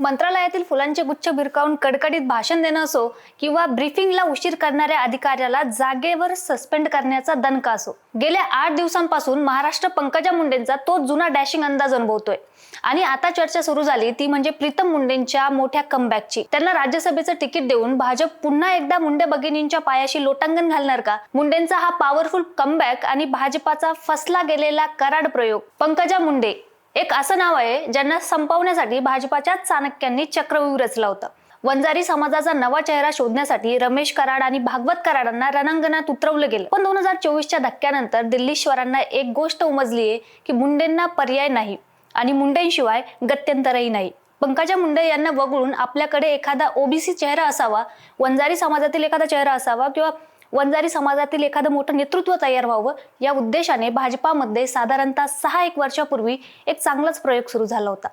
मंत्रालयातील फुलांचे गुच्छ भिरकावून कडकडीत भाषण देणं असो किंवा ब्रीफिंगला उशीर करणाऱ्या अधिकाऱ्याला जागेवर सस्पेंड करण्याचा दणका असो, गेल्या 8 दिवसांपासून महाराष्ट्र पंकजा मुंडेंचा तो जुना डॅशिंग अंदाज अनुभवतोय. आणि आता चर्चा सुरू झाली ती म्हणजे प्रीतम मुंडेंच्या मोठ्या कमबॅकची. त्यांना राज्यसभेचं तिकीट देऊन भाजप पुन्हा एकदा मुंडे भगिनींच्या पायाशी लोटांगण घालणार का? मुंडेंचा हा पॉवरफुल कमबॅक आणि भाजपाचा फसला गेलेला कराड प्रयोग. पंकजा मुंडे एक असं नाव आहे ज्यांना संपवण्यासाठी भाजपाच्याच चाणक्यांनी चक्रव्यूह रचला होता. वंजारी समाजाचा नवा चेहरा शोधण्यासाठी रमेश कराड आणि भागवत कराडांना रणांगणात उतरवलं गेलं. पण 2024च्या धक्क्यानंतर दिल्लीश्वरांना एक गोष्ट उमजलीये की मुंडेंना पर्याय नाही आणि मुंडेंशिवाय गत्यंतरही नाही. पंकजा मुंडे यांना वगळून आपल्याकडे एखादा ओबीसी चेहरा असावा, वंजारी समाजातील एखादा चेहरा असावा किंवा वंजारी समाजातील एखादं मोठं नेतृत्व तयार व्हावं या उद्देशाने भाजपामध्ये साधारणतः 6-1 वर्षापूर्वी एक चांगलाच प्रयोग सुरू झाला होता.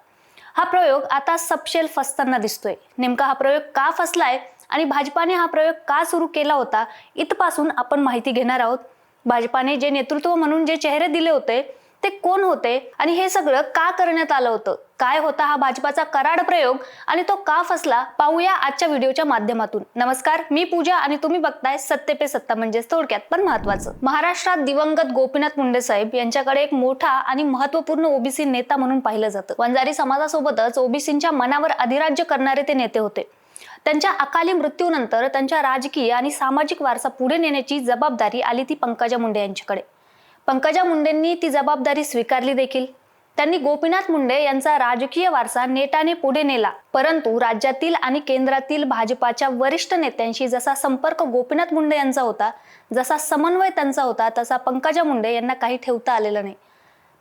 हा प्रयोग आता सपशेल फसताना दिसतोय. नेमका हा प्रयोग का फसलाय आणि भाजपाने हा प्रयोग का सुरू केला होता इथपासून आपण माहिती घेणार आहोत. भाजपाने जे नेतृत्व म्हणून जे चेहरे दिले होते ते कोण होते आणि हे सगळं का करण्यात आलं होतं, काय होता हा भाजपाचा कराड प्रयोग आणि तो का फसला, पाहूया आजच्या व्हिडिओच्या माध्यमातून. नमस्कार, मी पूजा आणि तुम्ही बघताय सत्य पे सत्ता, म्हणजेच थोडक्यात पण महत्वाचं. महाराष्ट्रात दिवंगत गोपीनाथ मुंडे साहेब यांच्याकडे एक मोठा आणि महत्वपूर्ण ओबीसी नेता म्हणून पाहिलं जातं. वंजारी समाजासोबतच ओबीसींच्या मनावर अधिराज्य करणारे ते नेते होते. त्यांच्या अकाली मृत्यूनंतर त्यांच्या राजकीय आणि सामाजिक वारसा पुढे नेण्याची जबाबदारी आली ती पंकजा मुंडे यांच्याकडे. पंकजा मुंडेंनी ती जबाबदारी स्वीकारली देखील. त्यांनी गोपीनाथ मुंडे यांचा राजकीय वारसा नेटाने पुढे नेला. परंतु राज्यातील आणि केंद्रातील भाजपाच्या वरिष्ठ नेत्यांशी जसा संपर्क गोपीनाथ मुंडे यांचा होता, जसा समन्वय त्यांचा होता, तसा पंकजा मुंडे यांना काही ठेवता आलेलं नाही.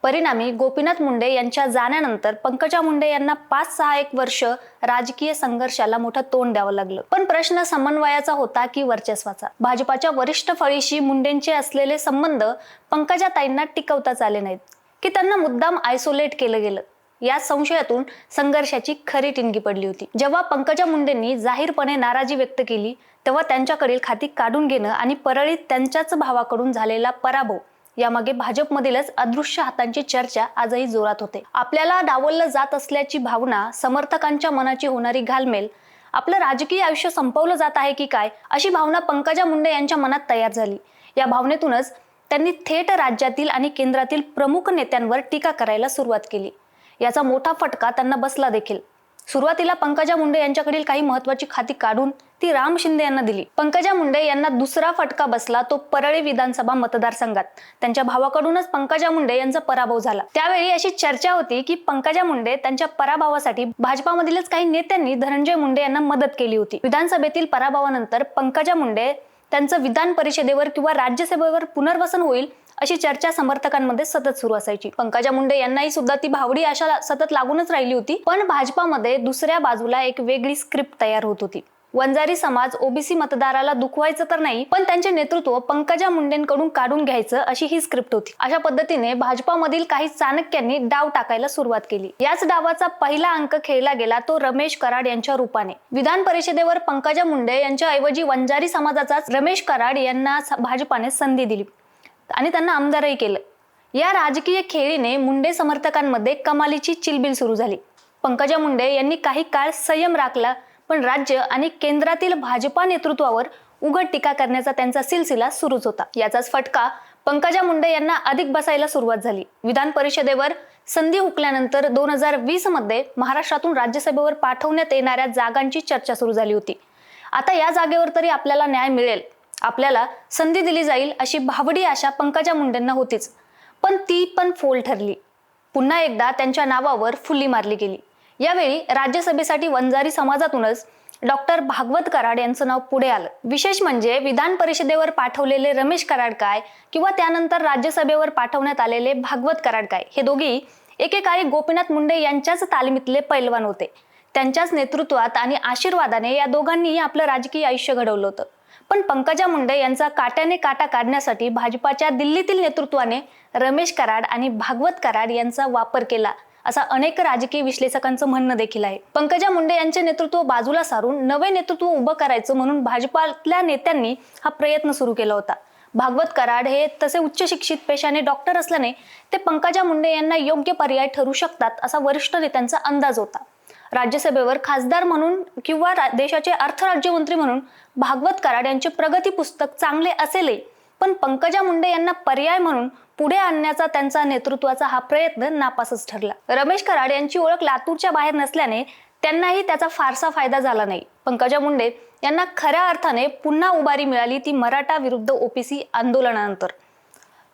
परिणामी गोपीनाथ मुंडे यांच्या जाण्यानंतर पंकजा मुंडे यांना 5-6-1 वर्ष राजकीय संघर्षाला मोठं तोंड द्यावं लागलं. पण प्रश्न समन्वयाचा होता की वर्चस्वाचा? भाजपाच्या वरिष्ठ फळीशी मुंडेंचे असलेले संबंध पंकजाताईंना टिकवताच आले नाहीत की त्यांना मुद्दाम आयसोलेट केलं गेलं? या संशयातून संघर्षाची खरी टिणगी पडली होती. जेव्हा पंकजा मुंडेंनी जाहीरपणे नाराजी व्यक्त केली तेव्हा त्यांच्याकडील खाती काढून घेणं आणि परळीत त्यांच्याच भावाकडून झालेला पराभव यामागे भाजपमधीलच अदृश्य हातांची चर्चा आजही जोरात होते. आपल्याला डावललं जात असल्याची भावना, समर्थकांच्या मनाची होणारी घालमेल, आपलं राजकीय आयुष्य संपवलं जात आहे की काय अशी भावना पंकजा मुंडे यांच्या मनात तयार झाली. या भावनेतूनच त्यांनी थेट राज्यातील आणि केंद्रातील प्रमुख नेत्यांवर टीका करायला सुरुवात केली. याचा मोठा फटका त्यांना बसला देखील. सुरुवातीला पंकजा मुंडे यांच्याकडील काही महत्वाची खाती काढून ती राम शिंदे यांना दिली. पंकजा मुंडे यांना दुसरा फटका बसला तो परळी विधानसभा मतदारसंघात. त्यांच्या भावाकडूनच पंकजा मुंडे यांचा पराभव झाला. त्यावेळी अशी चर्चा होती की पंकजा मुंडे त्यांच्या पराभवासाठी भाजपामधीलच काही नेत्यांनी धनंजय मुंडे यांना मदत केली होती. विधानसभेतील पराभवानंतर पंकजा मुंडे त्यांचं विधान परिषदेवर किंवा राज्यसभेवर पुनर्वसन होईल अशी चर्चा समर्थकांमध्ये सतत सुरू असायची. पंकजा मुंडे यांनाही सुद्धा ती भावडी आशा सतत लागूनच राहिली होती. पण भाजपामध्ये दुसऱ्या बाजूला एक वेगळी स्क्रिप्ट तयार होत होती. वंजारी समाज ओबीसी मतदाराला दुखवायचं तर नाही, पण त्यांचे नेतृत्व पंकजा मुंडेंकडून काढून घ्यायचं अशी ही स्क्रिप्ट होती. अशा पद्धतीने भाजपामधील काही चाणक्यांनी डाव टाकायला सुरुवात केली. याच डावाचा पहिला अंक खेळला गेला तो रमेश कराड यांच्या रूपाने. विधान परिषदेवर पंकजा मुंडे यांच्या ऐवजी वंजारी समाजाचाच रमेश कराड यांना भाजपाने संधी दिली आणि त्यांना आमदारही केलं. या राजकीय खेळीने मुंडे समर्थकांमध्ये कमालीची चिलबिल सुरू झाली. पंकजा मुंडे यांनी काही काळ संयम राखला, पण राज्य आणि केंद्रातील भाजपा नेतृत्वावर उघड टीका करण्याचा त्यांचा सिलसिला सुरूच होता. याचाच फटका पंकजा मुंडे यांना अधिक बसायला सुरुवात झाली. विधान परिषदेवर संधी हुकल्यानंतर 2020 मध्ये महाराष्ट्रातून राज्यसभेवर पाठवण्यात येणाऱ्या जागांची चर्चा सुरू झाली होती. आता या जागेवर तरी आपल्याला न्याय मिळेल, आपल्याला संधी दिली जाईल अशी भावडी आशा पंकजा मुंडेंना होतीच. पण ती पण फोल ठरली. पुन्हा एकदा त्यांच्या नावावर फुल्ली मारली गेली. यावेळी राज्यसभेसाठी वंजारी समाजातूनच डॉक्टर भागवत कराड यांचं नाव पुढे आलं. विशेष म्हणजे विधान परिषदेवर पाठवलेले रमेश कराड काय किंवा त्यानंतर राज्यसभेवर पाठवण्यात आलेले भागवत कराड काय, हे दोघी एकेकाळी गोपीनाथ मुंडे यांच्याच तालमीतले पैलवान होते. त्यांच्याच नेतृत्वात आणि आशीर्वादाने या दोघांनीही आपलं राजकीय आयुष्य घडवलं होतं. पण पंकजा मुंडे यांचा काट्याने काटा काढण्यासाठी भाजपाच्या दिल्लीतील नेतृत्वाने रमेश कराड आणि भागवत कराड यांचा वापर केला असं अनेक राजकीय विश्लेषकांचं म्हणणं देखील आहे. पंकजा मुंडे यांचे नेतृत्व बाजूला सारून नवे नेतृत्व उभं करायचं म्हणून भाजपातल्या नेत्यांनी हा प्रयत्न सुरू केला होता. भागवत कराड हे तसे उच्च शिक्षित पेशाने डॉक्टर असल्याने ते पंकजा मुंडे यांना योग्य पर्याय ठरू शकतात असा वरिष्ठ नेत्यांचा अंदाज होता. राज्यसभेवर खासदार म्हणून किंवा देशाचे अर्थ राज्यमंत्री म्हणून भागवत कराड यांचे प्रगती पुस्तक चांगले असेलही, पण पंकजा मुंडे यांना पर्याय म्हणून पुढे आणण्याचा त्यांचा नेतृत्वाचा हा प्रयत्न नापासच ठरला. रमेश कराड यांची ओळख लातूरच्या बाहेर नसल्याने त्यांनाही त्याचा फारसा फायदा झाला नाही. पंकजा मुंडे यांना खऱ्या अर्थाने पुन्हा उभारी मिळाली ती मराठा विरुद्ध ओबीसी आंदोलनानंतर.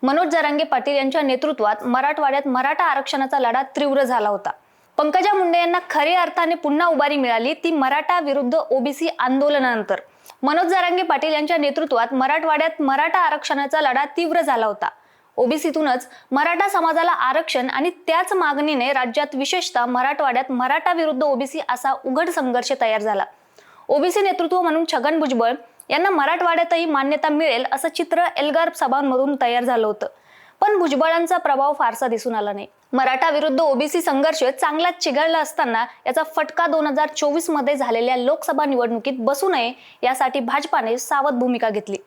मनोज जरांगे पाटील यांच्या नेतृत्वात मराठवाड्यात मराठा आरक्षणाचा लढा तीव्र झाला होता. पंकजा मुंडे यांना खऱ्या अर्थाने पुन्हा उभारी मिळाली ती मराठा विरुद्ध ओबीसी आंदोलनानंतर. मनोज जरांगे पाटील यांच्या नेतृत्वात मराठवाड्यात मराठा आरक्षणाचा लढा तीव्र झाला होता. ओबीसीतूनच मराठा समाजाला आरक्षण आणि त्याच मागणीने राज्यात विशेषतः मराठवाड्यात मराठा विरुद्ध ओबीसी असा उघड संघर्ष तयार झाला. ओबीसी नेतृत्व म्हणून छगन भुजबळ यांना मराठवाड्यातही मान्यता मिळेल असं चित्र एल्गार सभांमधून तयार झालं होतं, पण भुजबळांचा प्रभाव फारसा दिसून आला नाही. मराठा विरुद्ध ओबीसी संघर्ष चांगलाच चिघळला असताना याचा फटका 2024 मध्ये झालेल्या लोकसभा निवडणुकीत बसू नये यासाठी भाजपाने सावध भूमिका घेतली.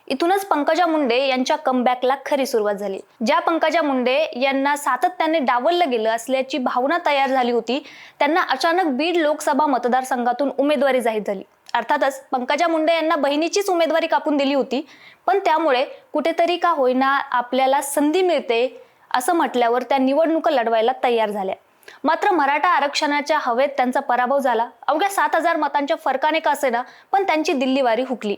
इथूनच पंकजा मुंडे यांच्या कमबॅकला खरी सुरुवात झाली. ज्या पंकजा मुंडे यांना सातत्याने डावललं गेलं असल्याची भावना तयार झाली होती, त्यांना अचानक बीड लोकसभा मतदारसंघातून उमेदवारी जाहीर झाली. अर्थातच पंकजा मुंडे यांना बहिणीचीच उमेदवारी कापून दिली होती, पण त्यामुळे कुठेतरी का होईना आपल्याला संधी मिळते असं म्हटल्यावर त्या निवडणुका लढवायला तयार झाल्या. मात्र मराठा आरक्षणाच्या हवेत त्यांचा पराभव झाला. अवघ्या 7,000 मतांच्या फरकाने का असेना, पण त्यांची दिल्लीवारी हुकली.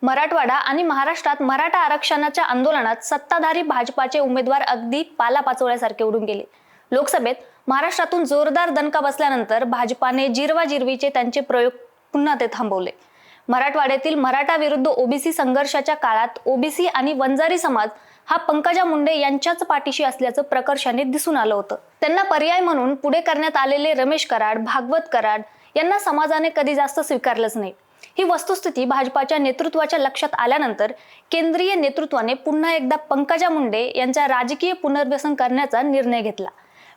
मराठवाडा आणि महाराष्ट्रात मराठा आरक्षणाच्या आंदोलनात सत्ताधारी भाजपाचे उमेदवार अगदी पालापाचोळ्यासारखे उडून गेले. लोकसभेत महाराष्ट्रातून जोरदार दणका बसल्यानंतर भाजपाने जिरवाजिरवीचे त्यांचे प्रयोग पुन्हा ते थांबवले. मराठवाड्यातील मराठा विरुद्ध ओबीसी संघर्षाच्या काळात ओबीसी आणि वंजारी समाज हा पंकजा मुंडे यांच्याच पाठीशी असल्याचं प्रकर्षाने दिसून आलं होतं. त्यांना पर्याय म्हणून पुढे करण्यात आलेले रमेश कराड, भागवत कराड यांना समाजाने कधी जास्त स्वीकारलंच नाही. ही वस्तुस्थिती भाजपाच्या नेतृत्वाच्या लक्षात आल्यानंतर केंद्रीय नेतृत्वाने पुन्हा एकदा पंकजा मुंडे यांचा राजकीय पुनर्वसन करण्याचा निर्णय घेतला.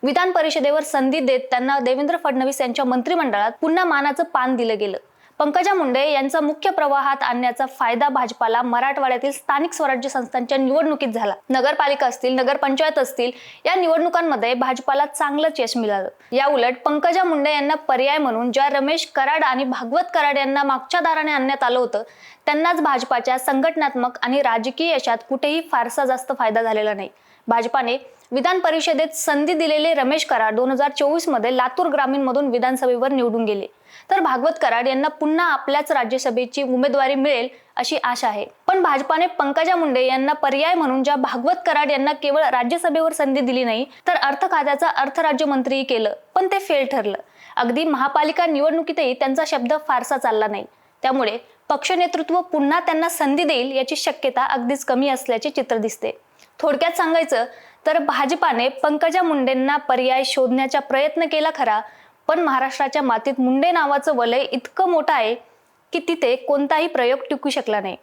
विधान परिषदेवर संधी देत त्यांना देवेंद्र फडणवीस यांच्या मंत्रिमंडळात पुन्हा मानाचं पान दिलं गेलं. पंकजा मुंडे यांचा मुख्य प्रवाहात आणण्याचा फायदा भाजपाला मराठवाड्यातील स्थानिक स्वराज्य संस्थांच्या निवडणुकीत झाला. नगरपालिका असतील, नगरपंचायत असतील, या निवडणुकांमध्ये भाजपाला चांगलंच यश मिळालं. या उलट पंकजा मुंडे यांना पर्याय म्हणून ज्या रमेश कराड आणि भागवत कराड यांना मागच्या दाराने आणण्यात आलं होतं, त्यांनाच भाजपाच्या संघटनात्मक आणि राजकीय यशात कुठेही फारसा जास्त फायदा झालेला नाही. भाजपाने विधान परिषदेत संधी दिलेले रमेश कराड 2024 मध्ये लातूर ग्रामीण मधून विधानसभेवर निवडून गेले, तर भागवत कराड यांना पुन्हा आपल्याच राज्यसभेची उमेदवारी मिळेल अशी आशा आहे. पण भाजपाने पंकजा मुंडे यांना पर्याय म्हणून ज्या भागवत कराड यांना केवळ राज्यसभेवर संधी दिली नाही, तर अर्थ खात्याचा अर्थ राज्यमंत्रीही केलं, पण ते फेल ठरलं. अगदी महापालिका निवडणुकीतही त्यांचा शब्द फारसा चालला नाही. त्यामुळे पक्ष नेतृत्व पुन्हा त्यांना संधी देईल याची शक्यता अगदीच कमी असल्याचे चित्र दिसते. थोडक्यात सांगायचं तर भाजपाने पंकजा मुंडेंना पर्याय शोधण्याचा प्रयत्न केला खरा, पण महाराष्ट्राच्या मातीत मुंडे नावाचं वलय इतकं मोठं आहे की तिथे कोणताही प्रयोग टिकू शकला नाही.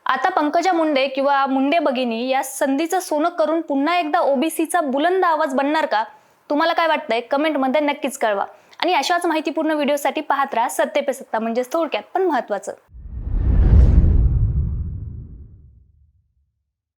आता पंकजा मुंडे किंवा मुंडे भगिनी या संधीचं सोनं करून पुन्हा एकदा ओबीसीचा बुलंद आवाज बनणार का? तुम्हाला काय वाटतंय? कमेंटमध्ये नक्कीच कळवा. आणि अशाच माहितीपूर्ण व्हिडिओसाठी पाहत राहा सत्य पे सत्ता, म्हणजे थोडक्यात पण महत्त्वाचं.